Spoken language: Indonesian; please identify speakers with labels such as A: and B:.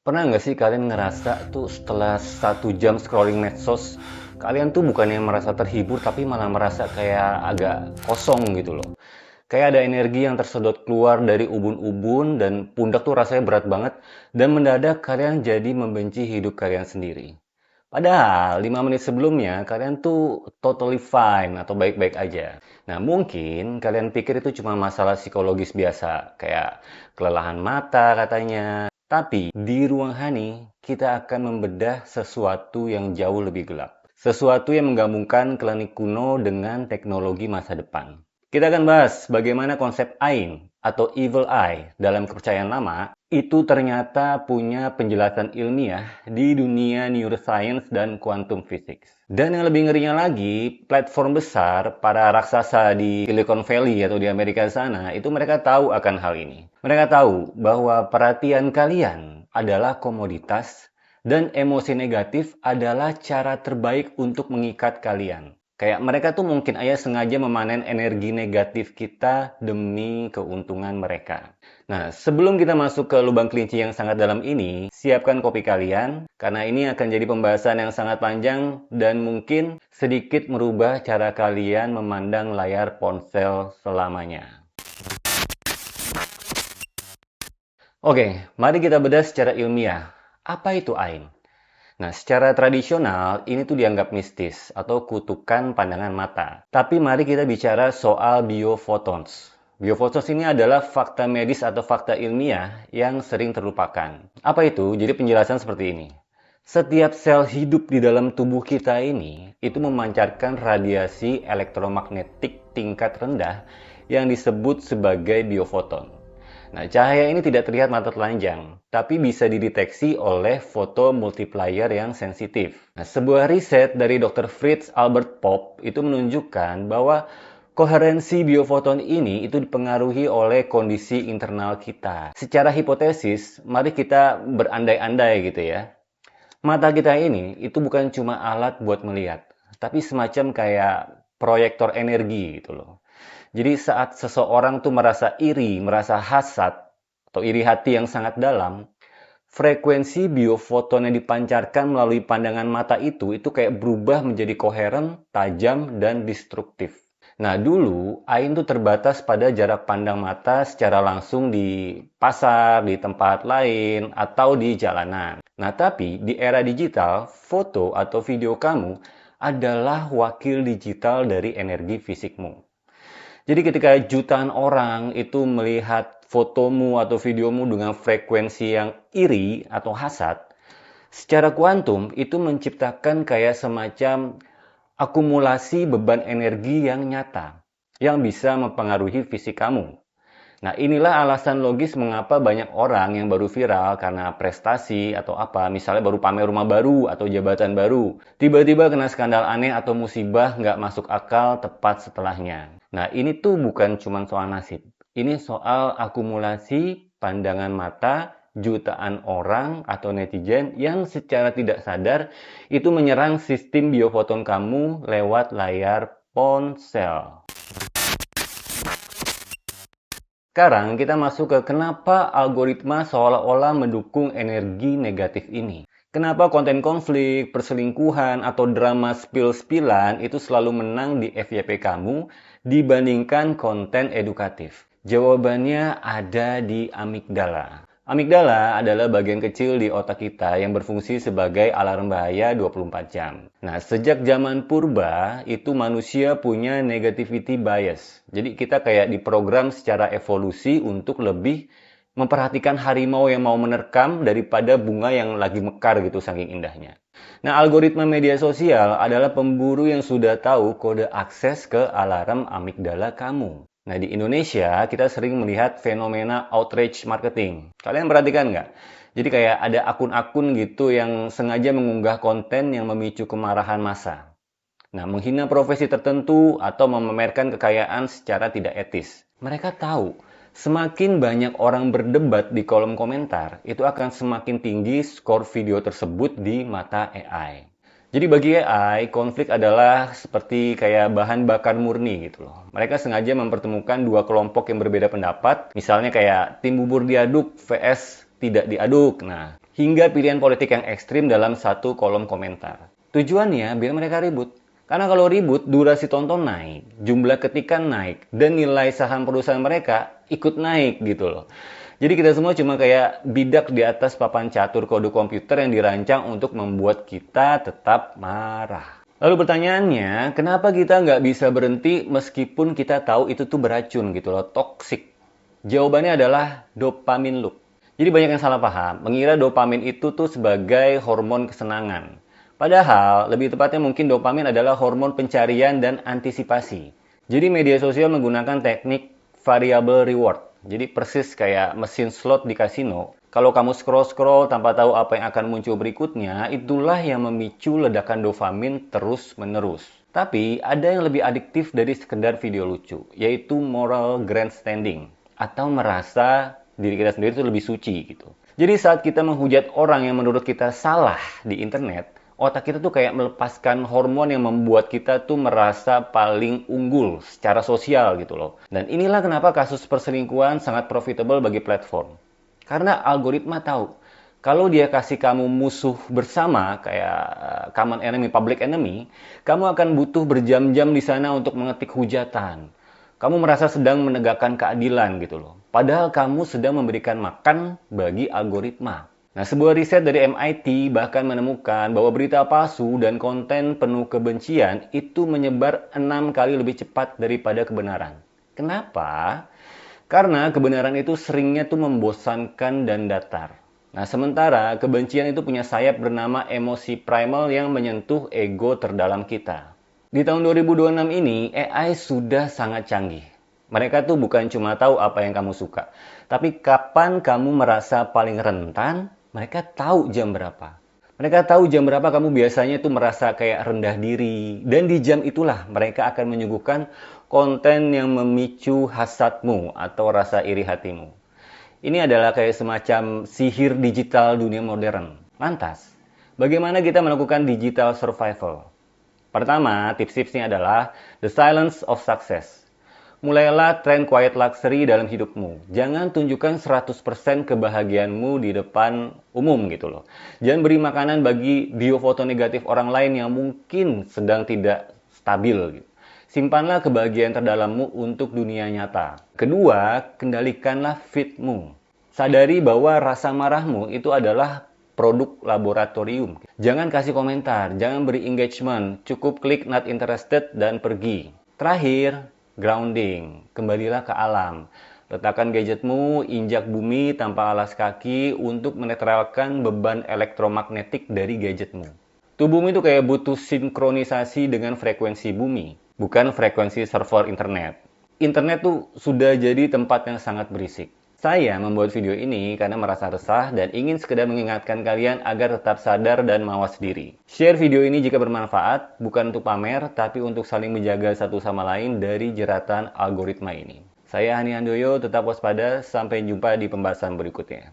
A: Pernah nggak sih kalian ngerasa tuh setelah 1 jam scrolling medsos, kalian tuh bukannya merasa terhibur tapi malah merasa kayak agak kosong gitu loh. Kayak ada energi yang tersedot keluar dari ubun-ubun dan pundak tuh rasanya berat banget dan mendadak kalian jadi membenci hidup kalian sendiri. Padahal 5 menit sebelumnya kalian tuh totally fine atau baik-baik aja. Nah mungkin kalian pikir itu cuma masalah psikologis biasa, kayak kelelahan mata katanya. Tapi di ruang Hani, kita akan membedah sesuatu yang jauh lebih gelap. Sesuatu yang menggabungkan klinik kuno dengan teknologi masa depan. Kita akan bahas bagaimana konsep Ain atau Evil Eye dalam kepercayaan lama itu ternyata punya penjelasan ilmiah di dunia neuroscience dan quantum physics. Dan yang lebih ngerinya lagi, platform besar, para raksasa di Silicon Valley atau di Amerika sana, itu mereka tahu akan hal ini. Mereka tahu bahwa perhatian kalian adalah komoditas dan emosi negatif adalah cara terbaik untuk mengikat kalian. Kayak mereka tuh mungkin aja sengaja memanen energi negatif kita demi keuntungan mereka. Nah, sebelum kita masuk ke lubang kelinci yang sangat dalam ini, siapkan kopi kalian, karena ini akan jadi pembahasan yang sangat panjang dan mungkin sedikit merubah cara kalian memandang layar ponsel selamanya. Oke, mari kita bedah secara ilmiah. Apa itu Ain? Nah, secara tradisional, ini tuh dianggap mistis atau kutukan pandangan mata. Tapi mari kita bicara soal biophotons. Biophotons ini adalah fakta medis atau fakta ilmiah yang sering terlupakan. Apa itu? Jadi penjelasan seperti ini. Setiap sel hidup di dalam tubuh kita ini, itu memancarkan radiasi elektromagnetik tingkat rendah yang disebut sebagai biofoton. Nah, cahaya ini tidak terlihat mata telanjang, tapi bisa dideteksi oleh foto multiplier yang sensitif. Nah, sebuah riset dari Dr. Fritz Albert Popp itu menunjukkan bahwa koherensi biofoton ini itu dipengaruhi oleh kondisi internal kita. Secara hipotesis, mari kita berandai-andai gitu ya. Mata kita ini itu bukan cuma alat buat melihat, tapi semacam kayak proyektor energi gitu loh. Jadi saat seseorang tuh merasa iri, merasa hasad, atau iri hati yang sangat dalam, frekuensi biofoton yang dipancarkan melalui pandangan mata itu kayak berubah menjadi koheren, tajam, dan destruktif. Nah, dulu Ain tuh terbatas pada jarak pandang mata secara langsung di pasar, di tempat lain, atau di jalanan. Nah, tapi di era digital, foto atau video kamu adalah wakil digital dari energi fisikmu. Jadi ketika jutaan orang itu melihat fotomu atau videomu dengan frekuensi yang iri atau hasad, secara kuantum itu menciptakan kayak semacam akumulasi beban energi yang nyata, yang bisa mempengaruhi fisik kamu. Nah, inilah alasan logis mengapa banyak orang yang baru viral karena prestasi atau apa, misalnya baru pamer rumah baru atau jabatan baru, tiba-tiba kena skandal aneh atau musibah nggak masuk akal tepat setelahnya. Nah, ini tuh bukan cuma soal nasib. Ini soal akumulasi pandangan mata jutaan orang atau netizen yang secara tidak sadar itu menyerang sistem biofoton kamu lewat layar ponsel. Sekarang kita masuk ke kenapa algoritma seolah-olah mendukung energi negatif ini. Kenapa konten konflik, perselingkuhan, atau drama spill-spillan itu selalu menang di FYP kamu dibandingkan konten edukatif? Jawabannya ada di amigdala. Amigdala adalah bagian kecil di otak kita yang berfungsi sebagai alarm bahaya 24 jam. Nah, sejak zaman purba, itu manusia punya negativity bias. Jadi kita kayak diprogram secara evolusi untuk lebih memperhatikan harimau yang mau menerkam daripada bunga yang lagi mekar gitu saking indahnya. Nah, algoritma media sosial adalah pemburu yang sudah tahu kode akses ke alarm amigdala kamu. Nah, di Indonesia kita sering melihat fenomena outrage marketing. Kalian perhatikan nggak? Jadi kayak ada akun-akun gitu yang sengaja mengunggah konten yang memicu kemarahan massa. Nah, menghina profesi tertentu atau memamerkan kekayaan secara tidak etis. Mereka tahu, semakin banyak orang berdebat di kolom komentar, itu akan semakin tinggi skor video tersebut di mata AI. Jadi bagi AI, konflik adalah seperti kayak bahan bakar murni gitu loh. Mereka sengaja mempertemukan dua kelompok yang berbeda pendapat, misalnya kayak tim bubur diaduk vs tidak diaduk. Nah, hingga pilihan politik yang ekstrim dalam satu kolom komentar. Tujuannya biar mereka ribut. Karena kalau ribut, durasi tonton naik, jumlah ketikan naik, dan nilai saham perusahaan mereka ikut naik gitu loh. Jadi kita semua cuma kayak bidak di atas papan catur kode komputer yang dirancang untuk membuat kita tetap marah. Lalu pertanyaannya, kenapa kita nggak bisa berhenti meskipun kita tahu itu tuh beracun gitu loh, toksik? Jawabannya adalah dopamin loop. Jadi banyak yang salah paham, mengira dopamin itu tuh sebagai hormon kesenangan. Padahal, lebih tepatnya mungkin dopamin adalah hormon pencarian dan antisipasi. Jadi media sosial menggunakan teknik variable reward. Jadi persis kayak mesin slot di kasino. Kalau kamu scroll-scroll tanpa tahu apa yang akan muncul berikutnya, itulah yang memicu ledakan dopamin terus-menerus. Tapi ada yang lebih adiktif dari sekedar video lucu, yaitu moral grandstanding, atau merasa diri kita sendiri itu lebih suci gitu. Jadi saat kita menghujat orang yang menurut kita salah di internet, otak kita tuh kayak melepaskan hormon yang membuat kita tuh merasa paling unggul secara sosial gitu loh. Dan inilah kenapa kasus perselingkuhan sangat profitable bagi platform. Karena algoritma tahu, kalau dia kasih kamu musuh bersama, kayak common enemy, public enemy, kamu akan butuh berjam-jam di sana untuk mengetik hujatan. Kamu merasa sedang menegakkan keadilan gitu loh. Padahal kamu sedang memberikan makan bagi algoritma. Nah, sebuah riset dari MIT bahkan menemukan bahwa berita palsu dan konten penuh kebencian itu menyebar 6 kali lebih cepat daripada kebenaran. Kenapa? Karena kebenaran itu seringnya tuh membosankan dan datar. Nah, sementara kebencian itu punya sayap bernama emosi primal yang menyentuh ego terdalam kita. Di tahun 2026 ini, AI sudah sangat canggih. Mereka tuh bukan cuma tahu apa yang kamu suka, tapi kapan kamu merasa paling rentan, mereka tahu jam berapa. Mereka tahu jam berapa kamu biasanya tuh merasa kayak rendah diri. Dan di jam itulah mereka akan menyuguhkan konten yang memicu hasadmu atau rasa iri hatimu. Ini adalah kayak semacam sihir digital dunia modern. Lantas, bagaimana kita melakukan digital survival? Pertama, tips-tipsnya adalah the silence of success. Mulailah tren quiet luxury dalam hidupmu. Jangan tunjukkan 100% kebahagiaanmu di depan umum gitu loh. Jangan beri makanan bagi biofoto negatif orang lain yang mungkin sedang tidak stabil gitu. Simpanlah kebahagiaan terdalammu untuk dunia nyata. Kedua, kendalikanlah feedmu. Sadari bahwa rasa marahmu itu adalah produk laboratorium. Jangan kasih komentar, jangan beri engagement, cukup klik not interested dan pergi. Terakhir, grounding, kembalilah ke alam. Letakkan gadgetmu, injak bumi tanpa alas kaki untuk menetralkan beban elektromagnetik dari gadgetmu. Tubuhmu itu kayak butuh sinkronisasi dengan frekuensi bumi, bukan frekuensi server internet. Internet tuh sudah jadi tempat yang sangat berisik. Saya membuat video ini karena merasa resah dan ingin sekedar mengingatkan kalian agar tetap sadar dan mawas diri. Share video ini jika bermanfaat, bukan untuk pamer, tapi untuk saling menjaga satu sama lain dari jeratan algoritma ini. Saya Hani Handoyo, tetap waspada, sampai jumpa di pembahasan berikutnya.